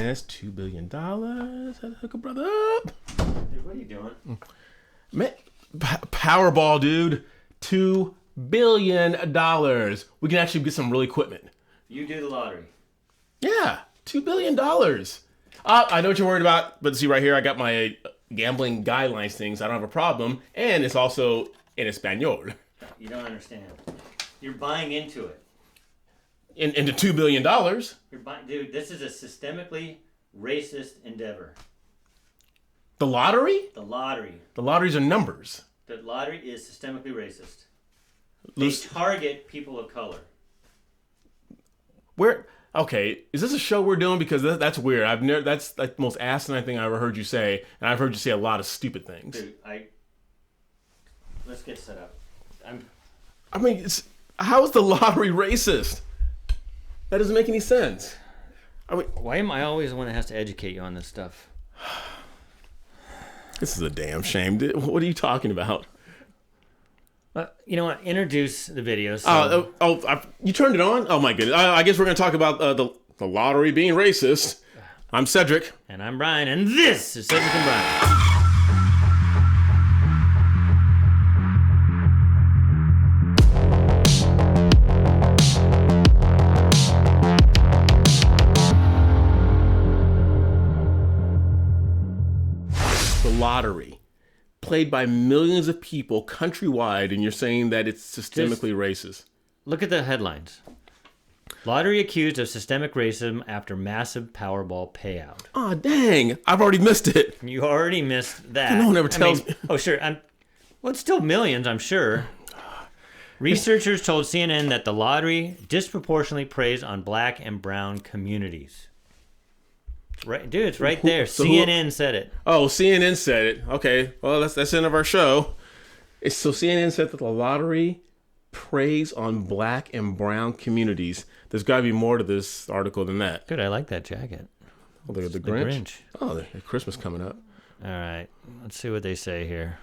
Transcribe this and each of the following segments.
has $2 billion. Hook a brother up. Dude, what are you doing? Man, Powerball, dude. $2 billion. We can actually get some real equipment. You do the lottery. Yeah, $2 billion. I know what you're worried about, but see right here, I got my gambling guidelines things. I don't have a problem. And it's also in Espanol. You don't understand. You're buying into it. Into $2 billion. Dude, this is a systemically racist endeavor. The lottery? The lottery. The lotteries are numbers. The lottery is systemically racist. They target people of color. Okay, is this a show we're doing? Because that's weird. That's like the most asinine thing I ever heard you say, and I've heard you say a lot of stupid things. Dude, let's get set up. How is the lottery racist? That doesn't make any sense. Why am I always the one that has to educate you on this stuff? This is a damn shame. What are you talking about? You know what? Introduce the video. You turned it on? Oh my goodness. I guess we're going to talk about the lottery being racist. I'm Cedric. And I'm Brian. And this is Cedric and Brian. The lottery, played by millions of people countrywide, and you're saying that it's systemically racist. Look at the headlines. Lottery accused of systemic racism after massive Powerball payout. Oh, dang. I've already missed it. You already missed that. No one ever tells me. Oh, sure. Well, it's still millions, I'm sure. Researchers told CNN that the lottery disproportionately preys on black and brown communities. Right, dude, it's right there. CNN said it. Oh, CNN said it. Okay, well, that's the end of our show. So CNN said that the lottery preys on black and brown communities. There's got to be more to this article than that. Good, I like that jacket. Oh, look at the Grinch. Oh, the Christmas coming up. All right, let's see what they say here.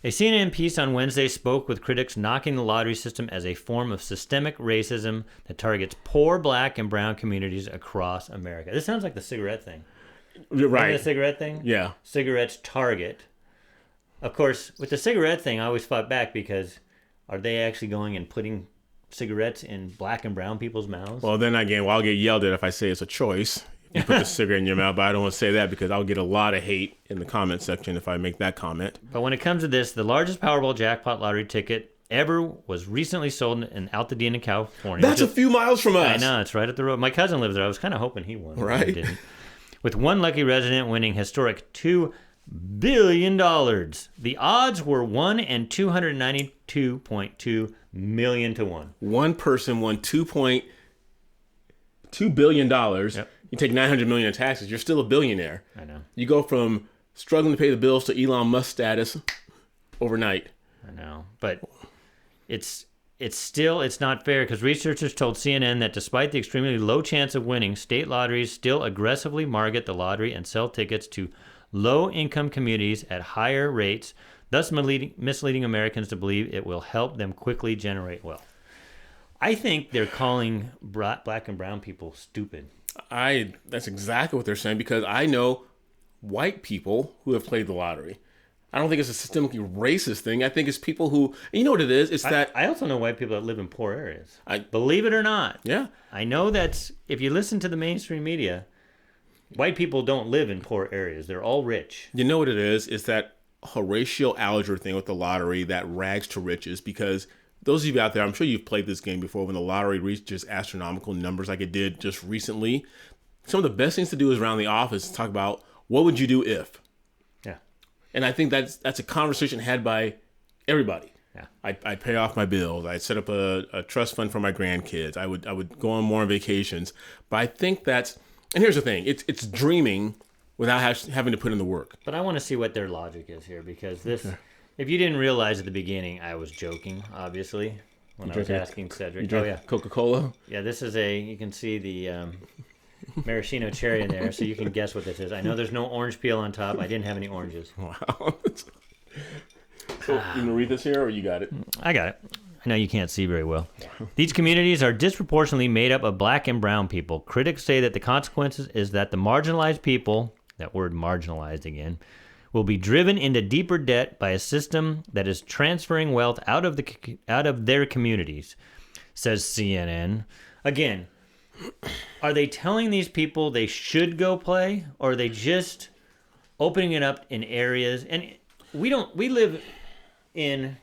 A CNN piece on Wednesday spoke with critics knocking the lottery system as a form of systemic racism that targets poor black and brown communities across America. This sounds like the cigarette thing. You're right. Remember the cigarette thing? Yeah. Cigarettes target. Of course, with the cigarette thing, I always fought back because are they actually going and putting cigarettes in black and brown people's mouths? Well, then again, I'll get yelled at if I say it's a choice. You put the cigarette in your mouth, but I don't want to say that because I'll get a lot of hate in the comment section if I make that comment. But when it comes to this, the largest Powerball jackpot lottery ticket ever was recently sold in Altadena, California. That's a few miles from us. I know, it's right up the road. My cousin lives there. I was kind of hoping he won. Right. He didn't. With one lucky resident winning historic $2 billion. The odds were 1 in 292.2 million to 1. One person won $2.2 billion. Yep. You take $900 million in taxes, you're still a billionaire. I know. You go from struggling to pay the bills to Elon Musk status overnight. I know. But it's not fair because researchers told CNN that despite the extremely low chance of winning, state lotteries still aggressively market the lottery and sell tickets to low-income communities at higher rates, thus misleading Americans to believe it will help them quickly generate wealth. I think they're calling black and brown people stupid. That's exactly what they're saying because I know white people who have played the lottery. I don't think it's a systemically racist thing. I think it's people who, you know what it is? I also know white people that live in poor areas. Believe it or not. Yeah. I know that if you listen to the mainstream media, white people don't live in poor areas. They're all rich. You know what it is? It's that Horatio Alger thing with the lottery, that rags to riches, because those of you out there, I'm sure you've played this game before when the lottery reaches astronomical numbers like it did just recently. Some of the best things to do is around the office talk about what would you do if? Yeah. And I think that's a conversation had by everybody. Yeah. I'd pay off my bills. I'd set up a trust fund for my grandkids. I would go on more vacations. But I think and here's the thing, it's dreaming without having to put in the work. But I want to see what their logic is here because this... Okay. If you didn't realize at the beginning, I was joking, obviously, when I was asking Cedric. You drink Coca-Cola? Yeah, this is you can see the maraschino cherry in there, so you can guess what this is. I know there's no orange peel on top. I didn't have any oranges. Wow. So, you want to read this here, or you got it? I got it. Now you can't see very well. These communities are disproportionately made up of black and brown people. Critics say that the consequences is that the marginalized people, that word marginalized again, will be driven into deeper debt by a system that is transferring wealth out of their communities, says CNN. Again, are they telling these people they should go play, or are they just opening it up in areas? And we live in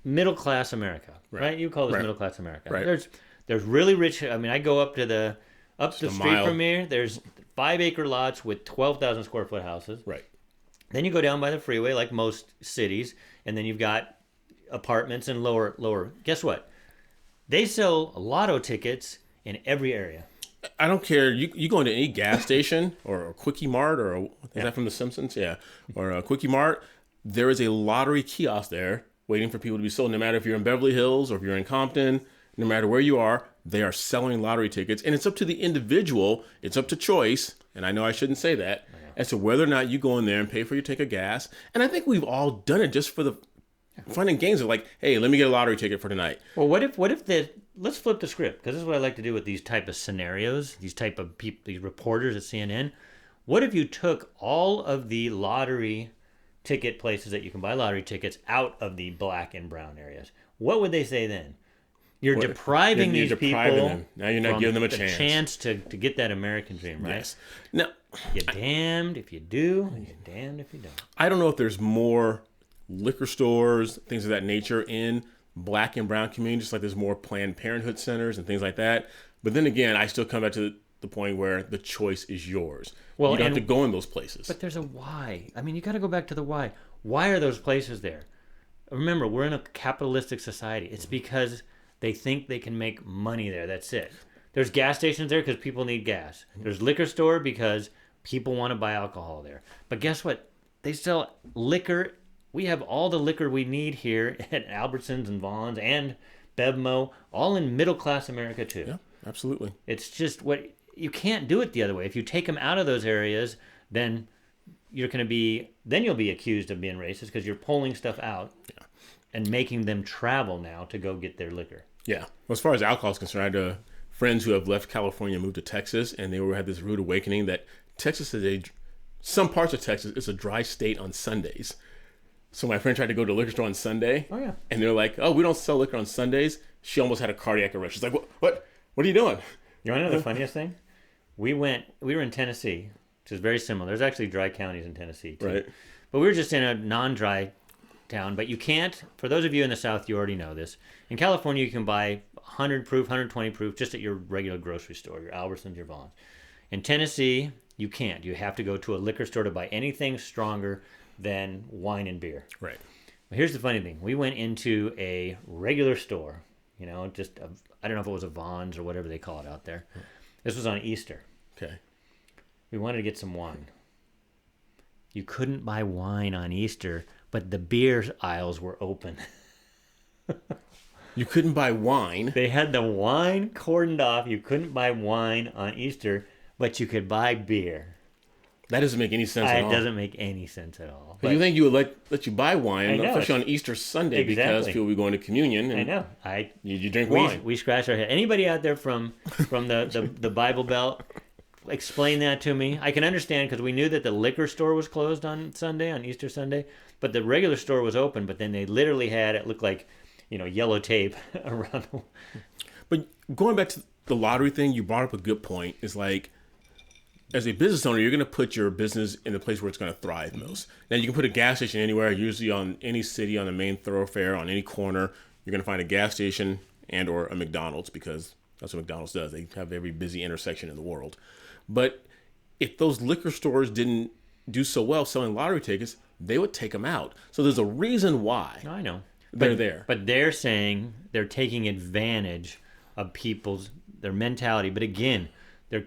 middle class America, right? You call this middle class America. Right. There's really rich. I mean, I go up to the street mile. from here. There's 5-acre lots with 12,000 square foot houses. Right. Then you go down by the freeway, like most cities, and then you've got apartments and lower. Guess what? They sell lotto tickets in every area. I don't care. You go into any gas station or a Quickie Mart is that from The Simpsons? Yeah. Or a Quickie Mart. There is a lottery kiosk there waiting for people to be sold. No matter if you're in Beverly Hills or if you're in Compton, no matter where you are, they are selling lottery tickets. And it's up to the individual. It's up to choice. And I know I shouldn't say that. As to whether or not you go in there and pay for your tank of gas. And I think we've all done it just for the fun and games of like, hey, let me get a lottery ticket for tonight. Well, let's flip the script, because this is what I like to do with these type of scenarios, these type of people, these reporters at CNN. What if you took all of the lottery ticket places that you can buy lottery tickets out of the black and brown areas? What would they say then? You're depriving these people. Them. Now you're not giving them a chance to get that American dream, right? Yes. Now, you're damned if you do, and you're damned if you don't. I don't know if there's more liquor stores, things of that nature in black and brown communities, like there's more Planned Parenthood centers and things like that. But then again, I still come back to the point where the choice is yours. Well, you don't have to go in those places. But there's a why. I mean, you got to go back to the why. Why are those places there? Remember, we're in a capitalistic society. It's because they think they can make money there. That's it. There's gas stations there because people need gas. There's liquor store because people want to buy alcohol there. But guess what? They sell liquor. We have all the liquor we need here at Albertsons and Vons and Bevmo, all in middle-class America too. Yeah, absolutely. It's just you can't do it the other way. If you take them out of those areas, then you'll be accused of being racist because you're pulling stuff out and making them travel now to go get their liquor. Yeah. Well, as far as alcohol is concerned, I had friends who have left California and moved to Texas, and they had this rude awakening that Texas some parts of Texas is a dry state on Sundays. So my friend tried to go to a liquor store on Sunday. Oh, yeah. And they're like, oh, we don't sell liquor on Sundays. She almost had a cardiac arrest. She's like, what are you doing? You want to know the funniest thing? We were in Tennessee, which is very similar. There's actually dry counties in Tennessee too. Right. But we were just in a non-dry town. But you can't, for those of you in the South, you already know this. In California, you can buy 100 proof, 120 proof just at your regular grocery store, your Albertsons, your Vons. In Tennessee, you can't. You have to go to a liquor store to buy anything stronger than wine and beer. Right. But here's the funny thing. We went into a regular store, I don't know if it was a Vons or whatever they call it out there. This was on Easter. Okay. We wanted to get some wine. You couldn't buy wine on Easter, but the beer aisles were open. You couldn't buy wine? They had the wine cordoned off. You couldn't buy wine on Easter, but you could buy beer. That doesn't make any sense at all. It doesn't make any sense at all. But you think you would let you buy wine, especially on Easter Sunday, exactly. because people will be going to communion. And I know. You drink wine. We scratch our head. Anybody out there from the Bible Belt, explain that to me. I can understand because we knew that the liquor store was closed on Easter Sunday, but the regular store was open. But then they literally had, it looked like, yellow tape around. But going back to the lottery thing, you brought up a good point. It's like, as a business owner, you're going to put your business in the place where it's going to thrive most. Now, you can put a gas station anywhere, usually on any city, on the main thoroughfare, on any corner. You're going to find a gas station and or a McDonald's, because that's what McDonald's does. They have every busy intersection in the world. But if those liquor stores didn't do so well selling lottery tickets, they would take them out. So there's a reason why. I know. They're there. But they're saying they're taking advantage of their mentality. But again, they're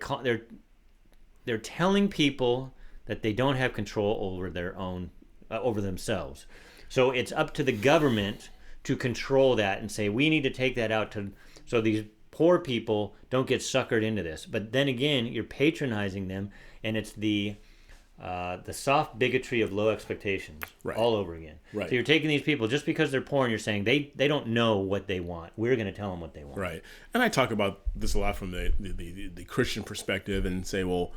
telling people that they don't have control over their own, over themselves. So it's up to the government to control that and say, we need to take that out so these poor people don't get suckered into this. But then again, you're patronizing them, and it's the The soft bigotry of low expectations all over again. Right. So you're taking these people just because they're poor and you're saying they don't know what they want. We're going to tell them what they want. Right. And I talk about this a lot from the Christian perspective and say, well,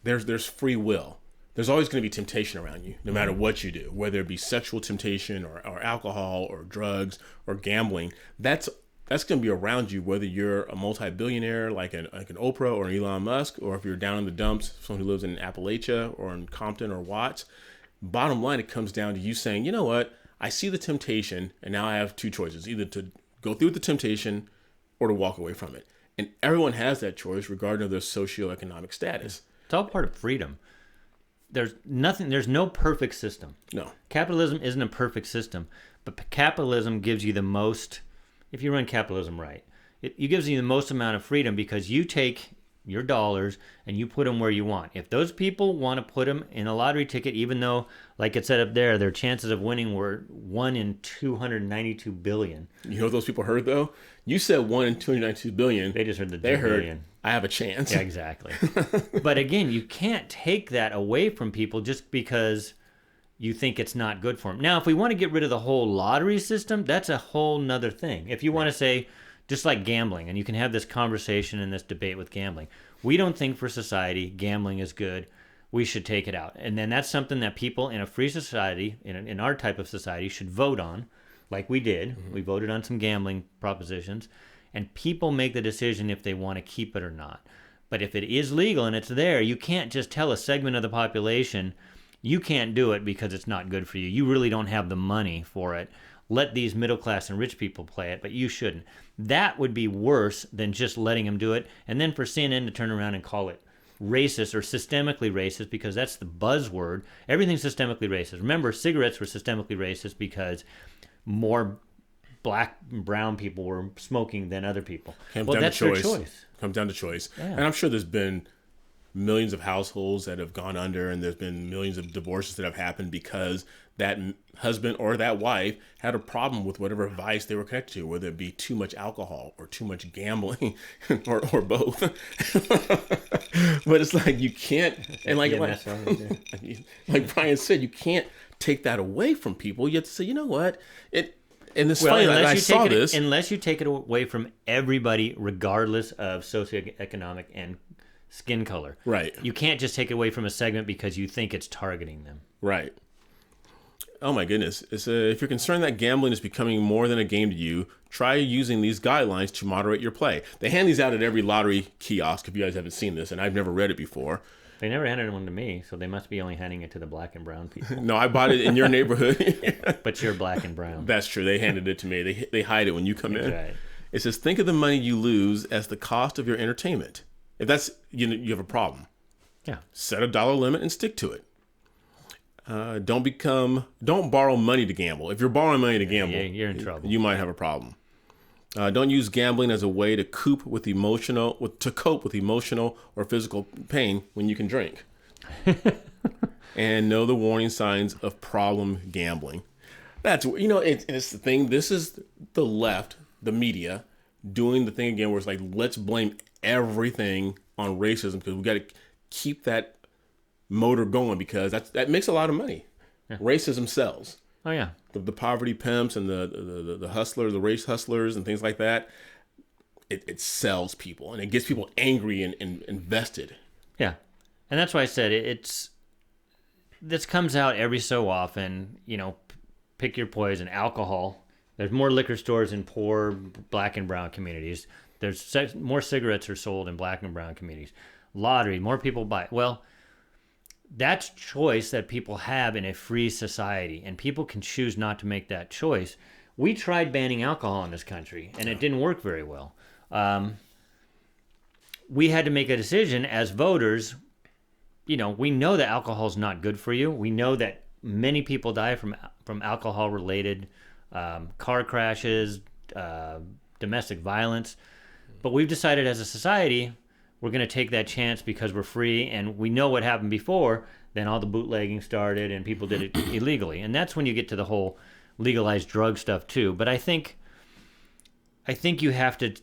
there's free will. There's always going to be temptation around you, no matter what you do, whether it be sexual temptation or alcohol or drugs or gambling. That's going to be around you, whether you're a multi-billionaire like an Oprah or an Elon Musk, or if you're down in the dumps, someone who lives in Appalachia or in Compton or Watts. Bottom line, it comes down to you saying, you know what, I see the temptation, and now I have two choices, either to go through with the temptation or to walk away from it. And everyone has that choice, regardless of their socioeconomic status. It's all part of freedom. There's no perfect system. No. Capitalism isn't a perfect system, but capitalism gives you the most, if you run capitalism right, it gives you the most amount of freedom because you take your dollars and you put them where you want. If those people want to put them in a lottery ticket, even though, like it said up there, their chances of winning were 1 in 292 billion. You know what those people heard, though? You said 1 in 292 billion. They just heard the They heard, billion. I have a chance. Yeah, exactly. But again, you can't take that away from people just because you think it's not good for them. Now, if we want to get rid of the whole lottery system, that's a whole nother thing. If you want to say, just like gambling, and you can have this conversation and this debate with gambling, we don't think for society gambling is good. We should take it out. And then that's something that people in a free society, in our type of society, should vote on, like we did. Mm-hmm. We voted on some gambling propositions. And people make the decision if they want to keep it or not. But if it is legal and it's there, you can't just tell a segment of the population, you can't do it because it's not good for you. You really don't have the money for it. Let these middle class and rich people play it, but you shouldn't. That would be worse than just letting them do it. And then for CNN to turn around and call it racist or systemically racist, because that's the buzzword. Everything's systemically racist. Remember, cigarettes were systemically racist because more black and brown people were smoking than other people. That's their choice. Comes down to choice. Yeah. And I'm sure there's been millions of households that have gone under, and there's been millions of divorces that have happened because that husband or that wife had a problem with whatever vice they were connected to, whether it be too much alcohol or too much gambling or both. But it's like you can't, and like Brian said, you can't take that away from people. You have to say, you know what, and it's funny that I saw this. Unless you take it away from everybody, regardless of socioeconomic and skin color. Right. You can't just take it away from a segment because you think it's targeting them. Right. Oh my goodness. If you're concerned that gambling is becoming more than a game to you, try using these guidelines to moderate your play. They hand these out at every lottery kiosk, if you guys haven't seen this, and I've never read it before. They never handed one to me, so they must be only handing it to the black and brown people. No, I bought it in your neighborhood. But you're black and brown. That's true. They handed it to me. They hide it when you come in. Right. It says, think of the money you lose as the cost of your entertainment. If that's, you have a problem. Yeah. Set a dollar limit and stick to it. Don't borrow money to gamble. If you're borrowing money to gamble, you're in trouble. You might have a problem. Don't use gambling as a way to cope with emotional or physical pain when you can drink. And know the warning signs of problem gambling. That's, it's the thing. This is the left, the media, doing the thing again where it's like, let's blame everything on racism because we got to keep that motor going because that makes a lot of money. Yeah. Racism sells. Oh yeah, the poverty pimps and the hustlers, the race hustlers and things like that. It sells people and it gets people angry and invested. Yeah, and that's why I said this comes out every so often. Pick your poison. Alcohol. There's more liquor stores in poor black and brown communities. There's more cigarettes are sold in black and brown communities. Lottery, more people buy. Well, that's choice that people have in a free society, and people can choose not to make that choice. We tried banning alcohol in this country, and it didn't work very well. We had to make a decision as voters. We know that alcohol is not good for you. We know that many people die from alcohol-related car crashes, domestic violence. But we've decided as a society, we're going to take that chance because we're free and we know what happened before. Then all the bootlegging started and people did it illegally. And that's when you get to the whole legalized drug stuff too. But I think you have to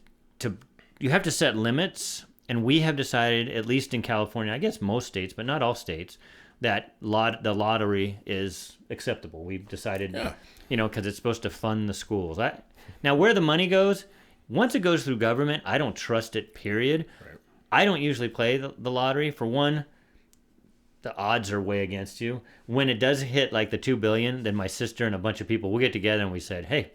set limits and we have decided, at least in California, I guess most states, but not all states, that the lottery is acceptable. We've decided, because it's supposed to fund the schools. Now, where the money goes, once it goes through government, I don't trust it, period. Right. I don't usually play the lottery. For one, the odds are way against you. When it does hit like the $2 billion, then my sister and a bunch of people, we'll get together and we said, hey,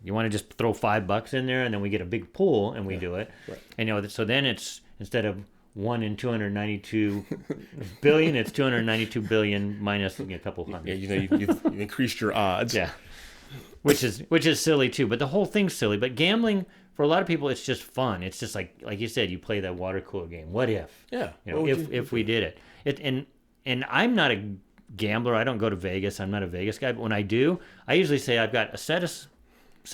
you want to just throw $5 in there, and then we get a big pool and we do it. Right. And so then it's, instead of 1 in 292 billion, it's 292 billion minus a couple hundred. Yeah, you've increased your odds. Yeah, which is silly too. But the whole thing's silly. But gambling, for a lot of people, it's just fun. It's just like you said, you play that water cooler game. What if? Yeah. If we did it. And I'm not a gambler. I don't go to Vegas. I'm not a Vegas guy. But when I do, I usually say I've got a set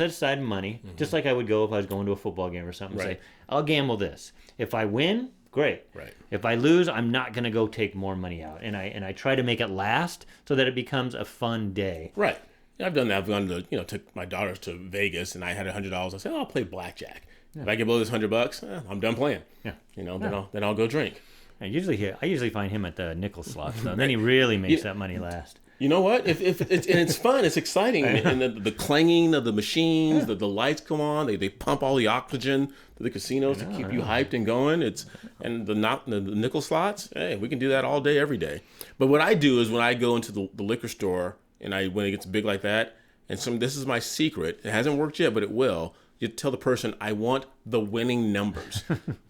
aside money, just like I would go if I was going to a football game or something. Right. Say, I'll gamble this. If I win, great. Right. If I lose, I'm not going to go take more money out. And I try to make it last so that it becomes a fun day. Right. Yeah, I've done that. I've gone to, took my daughters to Vegas, and I had $100. I said, I'll play blackjack. Yeah. If I get below this $100, I'm done playing. Yeah. Then I'll go drink. I usually find him at the nickel slots, though. And then he really makes that money last. You know what? If it's fun, it's exciting, and the clanging of the machines, the lights come on, they pump all the oxygen to the casinos to keep you hyped and going. And the nickel slots. Hey, we can do that all day, every day. But what I do is when I go into the liquor store and when it gets big like that, and this is my secret. It hasn't worked yet, but it will. You tell the person, I want the winning numbers.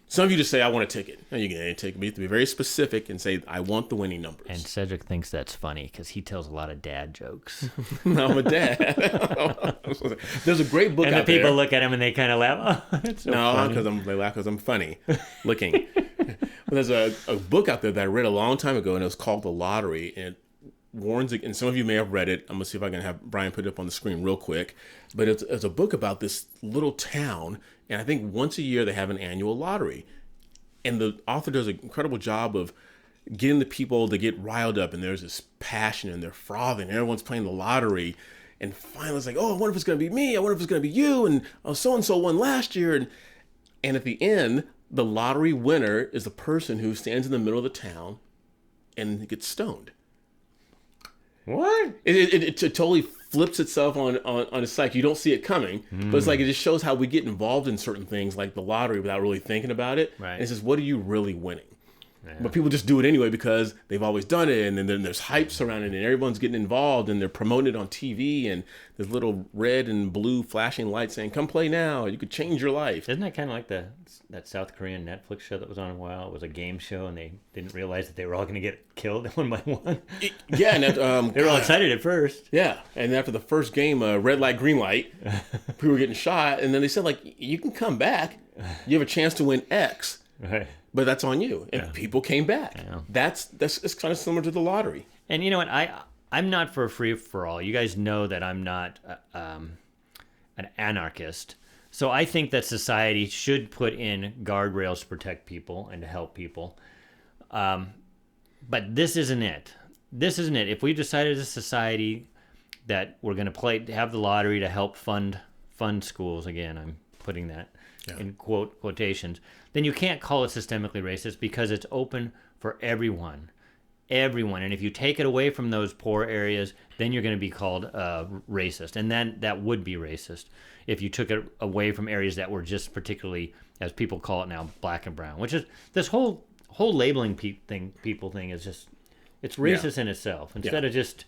Some of you just say, I want a ticket. No, you get a ticket. You have to be very specific and say, I want the winning numbers. And Cedric thinks that's funny because he tells a lot of dad jokes. No, I'm a dad. There's a great book out there. And the people look at him and they kind of laugh. Oh, that's so funny. No, they laugh because I'm funny looking. But there's a book out there that I read a long time ago, and it was called The Lottery. And it warns, and some of you may have read it. I'm going to see if I can have Brian put it up on the screen real quick. But it's a book about this little town. And I think once a year they have an annual lottery. And the author does an incredible job of getting the people to get riled up. And there's this passion and they're frothing. Everyone's playing the lottery. And finally it's like, oh, I wonder if it's going to be me. I wonder if it's going to be you. And so-and-so won last year. And at the end, the lottery winner is the person who stands in the middle of the town and gets stoned. What? It totally flips itself on its psyche. You don't see it coming, but it's like it just shows how we get involved in certain things like the lottery without really thinking about it. Right. And it says, what are you really winning? Yeah. But people just do it anyway because they've always done it, and then there's hype surrounding it, and everyone's getting involved, and they're promoting it on TV, and there's little red and blue flashing lights saying, come play now, you could change your life. Isn't that kind of like that South Korean Netflix show that was on a while? It was a game show, and they didn't realize that they were all going to get killed one by one. Yeah, and they were all excited at first. Yeah, and after the first game, red light, green light, people were getting shot, and then they said, like, you can come back, you have a chance to win X. Right. But that's on you. And people came back. Yeah. That's it's kind of similar to the lottery. And you know what? I'm not for a free for all. You guys know that I'm not an anarchist. So I think that society should put in guardrails to protect people and to help people. But this isn't it. This isn't it. If we decided as a society that we're going to have the lottery to help fund schools, again, I'm putting that in quotations, then you can't call it systemically racist because it's open for everyone. And if you take it away from those poor areas, then you're going to be called racist. And then that would be racist if you took it away from areas that were just particularly, as people call it now, black and brown, which is this whole labeling people thing is just, it's racist in itself. Instead of just...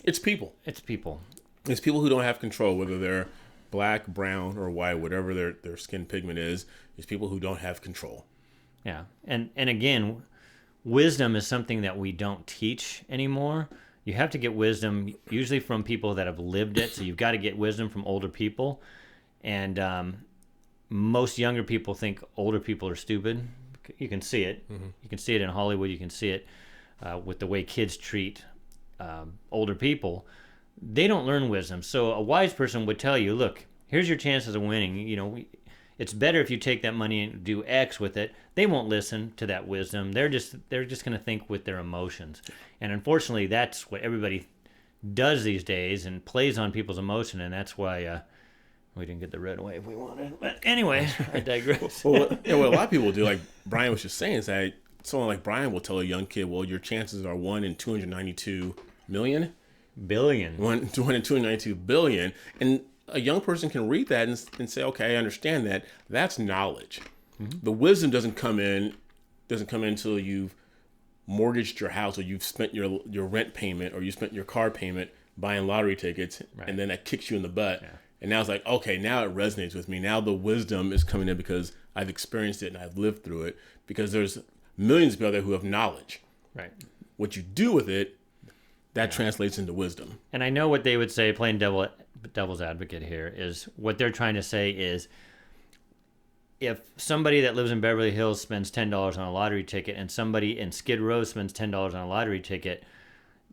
It's people. It's people. It's people who don't have control, whether they're black, brown, or white, whatever their skin pigment is. It's people who don't have control. Yeah. And again, wisdom is something that we don't teach anymore. You have to get wisdom usually from people that have lived it. So you've got to get wisdom from older people. And most younger people think older people are stupid. You can see it. Mm-hmm. You can see it in Hollywood. You can see it with the way kids treat older people. They don't learn wisdom. So a wise person would tell you, look, here's your chances of winning. It's better if you take that money and do X with it. They won't listen to that wisdom. They're just going to think with their emotions. And unfortunately, that's what everybody does these days and plays on people's emotion. And that's why We didn't get the red wave we wanted. But anyway, I digress. Well, what a lot of people do, like Brian was just saying, is that someone like Brian will tell a young kid, well, your chances are 1 in 292 million? Billion. 1 in 292 billion. And a young person can read that and say, okay, I understand that. That's knowledge. Mm-hmm. The wisdom doesn't come in until you've mortgaged your house, or you've spent your rent payment, or you spent your car payment buying lottery tickets, right. And then that kicks you in the butt. Yeah. And now it's like, okay, now it resonates with me. Now the wisdom is coming in because I've experienced it and I've lived through it, because there's millions of people out there who have knowledge. Right. What you do with it, that translates into wisdom. And I know what they would say, playing devil's advocate here, is what they're trying to say is, if somebody that lives in Beverly Hills spends $10 on a lottery ticket and somebody in Skid Row spends $10 on a lottery ticket,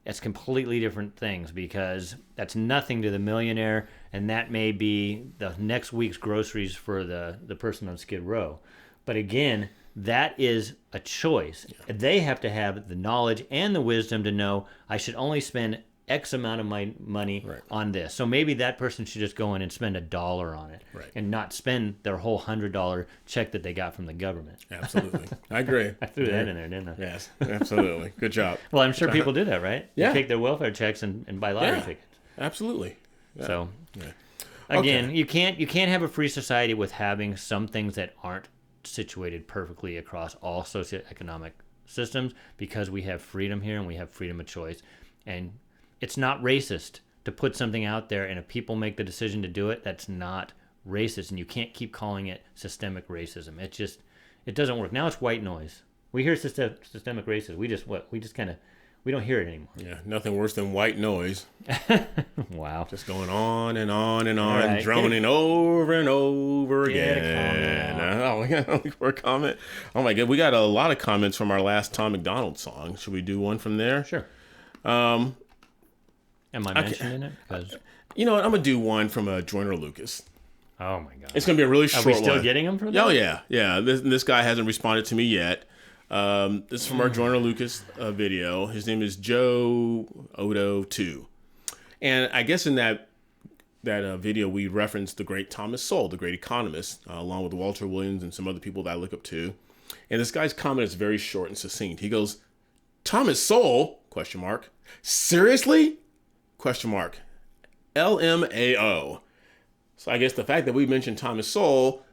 it's completely different things, because that's nothing to the millionaire, and that may be the next week's groceries for the person on Skid Row. But again, that is a choice. Yeah. They have to have the knowledge and the wisdom to know, I should only spend X amount of my money on this. So maybe that person should just go in and spend $1 on it, and not spend their whole $100 check that they got from the government. Absolutely. I agree. I threw that in there, didn't I? Yes, absolutely. Good job. Well, I'm sure people do that, right? Yeah. They take their welfare checks and buy lottery tickets. Absolutely. Yeah. So, again, you can't have a free society with having some things that aren't situated perfectly across all socioeconomic systems, because we have freedom here and we have freedom of choice. And it's not racist to put something out there, and if people make the decision to do it, that's not racist, and you can't keep calling it systemic racism. It doesn't work. Now it's white noise. We hear systemic racism. We don't hear it anymore. Yeah, nothing worse than white noise. Wow. Just going on and on and on, right. Droning over and over again. Looking for a comment. Oh my God, we got a lot of comments from our last Tom McDonald song. Should we do one from there? Sure. Am I mentioning it? Because you know what? I'm gonna do one from Joyner Lucas. Oh my God! It's gonna be a really short one. Are we still getting them for that? Oh yeah. This guy hasn't responded to me yet. This is from our Joyner Lucas video. His name is Joe Odo 2, and I guess in that video we referenced the great Thomas Sowell, the great economist, along with Walter Williams and some other people that I look up to. And this guy's comment is very short and succinct. He goes, "Thomas Sowell? ? Seriously? ? LMAO." So I guess the fact that we mentioned Thomas Sowell,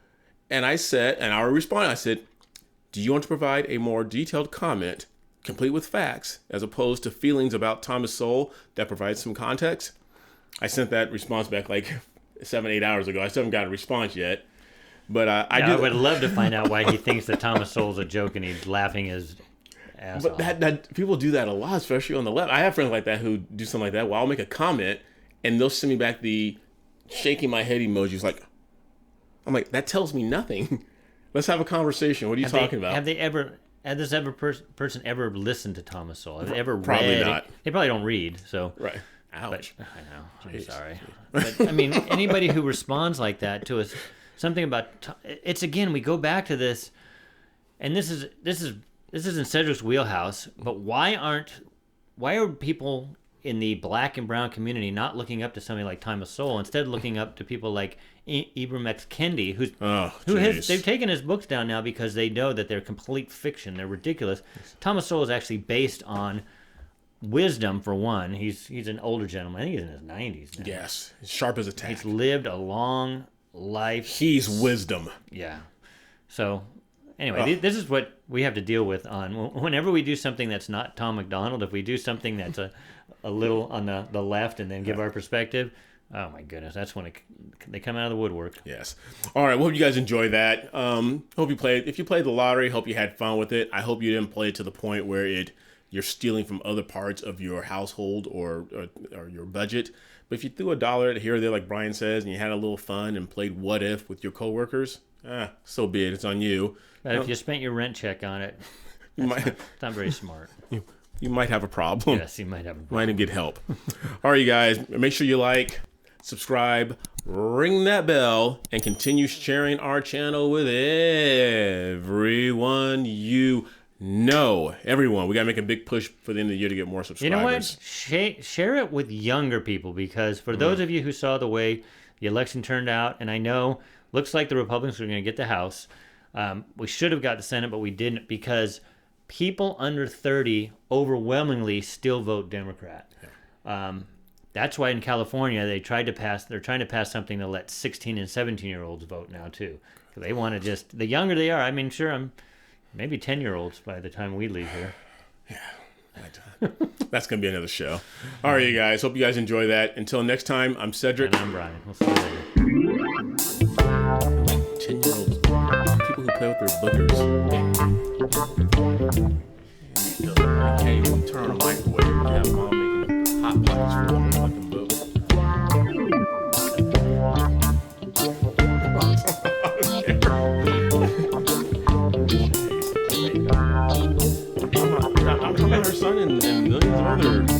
and I said, do you want to provide a more detailed comment, complete with facts, as opposed to feelings about Thomas Sowell that provides some context? I sent that response back like 7-8 hours ago. I still haven't got a response yet. But I would love to find out why he thinks that Thomas Sowell's a joke and he's laughing his ass off. But that people do that a lot, especially on the left. I have friends like that who do something like that. Well, I'll make a comment and they'll send me back the shaking my head emojis. I'm like, that tells me nothing. Let's have a conversation. What are you talking about? Had this person ever listened to Thomas Sowell? Have they ever probably read? Not. They probably don't read. So right. Ouch. But, I know. I'm sorry. But I mean, anybody who responds like that to us, something about it's again. We go back to this, and this is in Cedric's wheelhouse. But why are people in the black and brown community not looking up to somebody like Thomas Sowell, instead looking up to people like Ibram X. Kendi, they've taken his books down now because they know that they're complete fiction, they're ridiculous. Thomas Sowell is actually based on wisdom, for one. He's an older gentleman. I think he's in his 90s now. Yes, sharp as a tack. He's lived a long life. He's wisdom. Yeah. So anyway, this is what we have to deal with whenever we do something that's not Tom McDonald. If we do something that's a little on the left and then give our perspective, oh my goodness, that's when they come out of the woodwork. Yes. All right. Well, hope you guys enjoy that. Hope you played. If you played the lottery, hope you had fun with it. I hope you didn't play it to the point where you're stealing from other parts of your household or your budget. But if you threw $1 here or there, like Brian says, and you had a little fun and played What If with your coworkers, so be it. It's on you. But if you spent your rent check on it, it's not very smart. You might have a problem. Yes, you might have a problem. Might get help. All right, you guys, make sure you like, subscribe, ring that bell, and continue sharing our channel with everyone you know. Everyone. We got to make a big push for the end of the year to get more subscribers. You know what? Share it with younger people, because for those of you who saw the way The election turned out, and I know looks like the Republicans were going to get the House. We should have got the Senate, but we didn't because people under 30 overwhelmingly still vote Democrat. That's why in California they're trying to pass something to let 16 and 17-year-olds vote now too. They want to just, the younger they are, I mean, sure, I'm maybe 10-year-olds by the time we leave here. Yeah. That's going to be another show. All right, you guys. Hope you guys enjoy that. Until next time, I'm Cedric. And I'm Brian. We'll see you later. 10-year-olds. People who play with their boogers. You can't even turn on a microwave and have mom making hot pockets for them fucking boat. I'm her son and millions of other